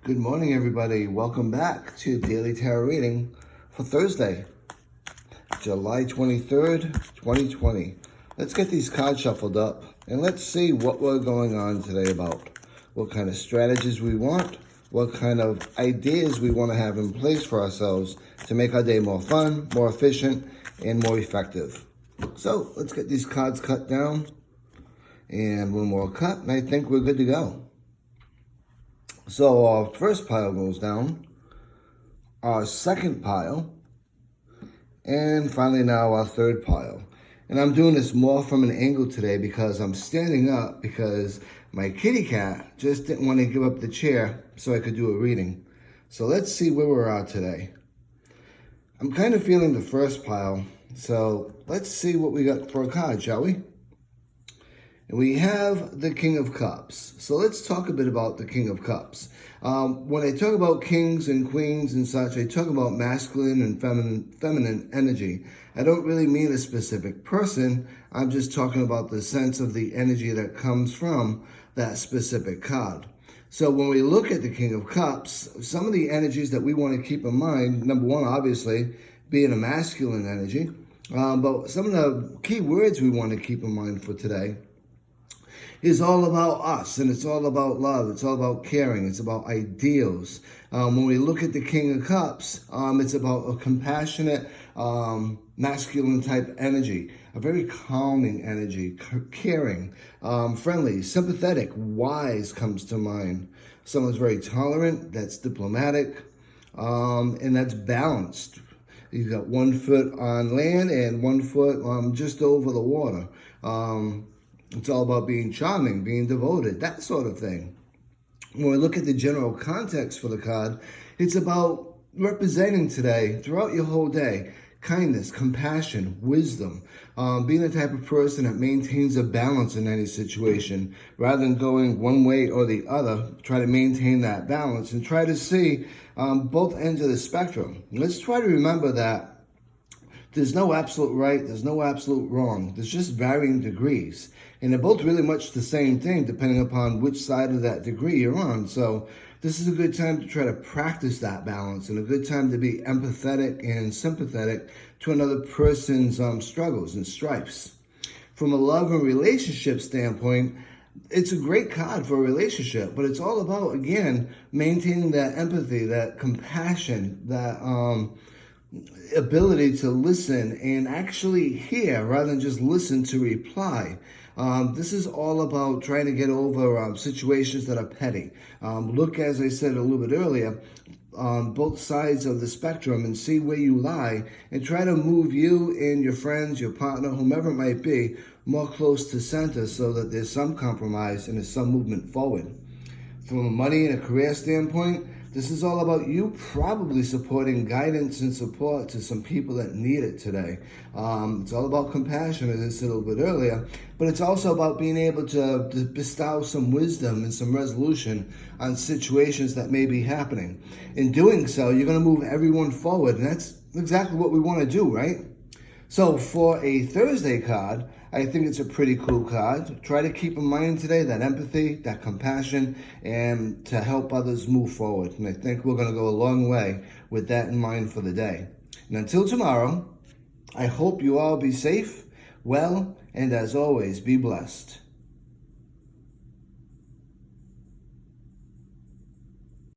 Good morning, everybody. Welcome back to Daily Tarot Reading for Thursday, July 23rd, 2020. Let's get these cards shuffled up and let's see what we're going on today about. What kind of strategies we want, what kind of ideas we want to have in place for ourselves to make our day more fun, more efficient, and more effective. So let's get these cards cut down and one more cut, and I think we're good to go. So our first pile goes down, our second pile, and finally now our third pile. And I'm doing this more from an angle today because I'm standing up because my kitty cat just didn't want to give up the chair so I could do a reading. So let's see where we're at today. I'm kind of feeling the first pile, so let's see what we got for a card, shall we? And we have the King of Cups. So let's talk a bit about the King of Cups. When I talk about kings and queens and such, I talk about masculine and feminine energy. I don't really mean a specific person. I'm just talking about the sense of the energy that comes from that specific card. So when we look at the King of Cups, some of the energies that we want to keep in mind, number one, obviously, being a masculine energy. But some of the key words we want to keep in mind for today is all about us, and it's all about love. It's all about caring. It's about ideals. When we look at the King of Cups, it's about a compassionate, masculine type energy, a very calming energy, caring, friendly, sympathetic, wise comes to mind. Someone's very tolerant, that's diplomatic, and that's balanced. You've got 1 foot on land and 1 foot just over the water. It's all about being charming, being devoted, that sort of thing. When we look at the general context for the card, it's about representing today, throughout your whole day, kindness, compassion, wisdom, being the type of person that maintains a balance in any situation. Rather than going one way or the other, try to maintain that balance and try to see both ends of the spectrum. Let's try to remember that there's no absolute right, there's no absolute wrong. There's just varying degrees. And they're both really much the same thing depending upon which side of that degree you're on. So this is a good time to try to practice that balance and a good time to be empathetic and sympathetic to another person's struggles and stripes. From a love and relationship standpoint, it's a great card for a relationship, but it's all about, again, maintaining that empathy, that compassion, that ability to listen and actually hear rather than just listen to reply. This is all about trying to get over situations that are petty. Look, as I said a little bit earlier, on both sides of the spectrum and see where you lie and try to move you and your friends, your partner, whomever it might be, more close to center so that there's some compromise and there's some movement forward. From a money and a career standpoint, this is all about you probably supporting guidance and support to some people that need it today. It's all about compassion, as I said a little bit earlier, but it's also about being able to bestow some wisdom and some resolution on situations that may be happening. In doing so, you're going to move everyone forward, and that's exactly what we want to do, right? So for a Thursday card, I think it's a pretty cool card. Try to keep in mind today that empathy, that compassion, and to help others move forward. And I think we're going to go a long way with that in mind for the day. And until tomorrow, I hope you all be safe, well, and as always, be blessed.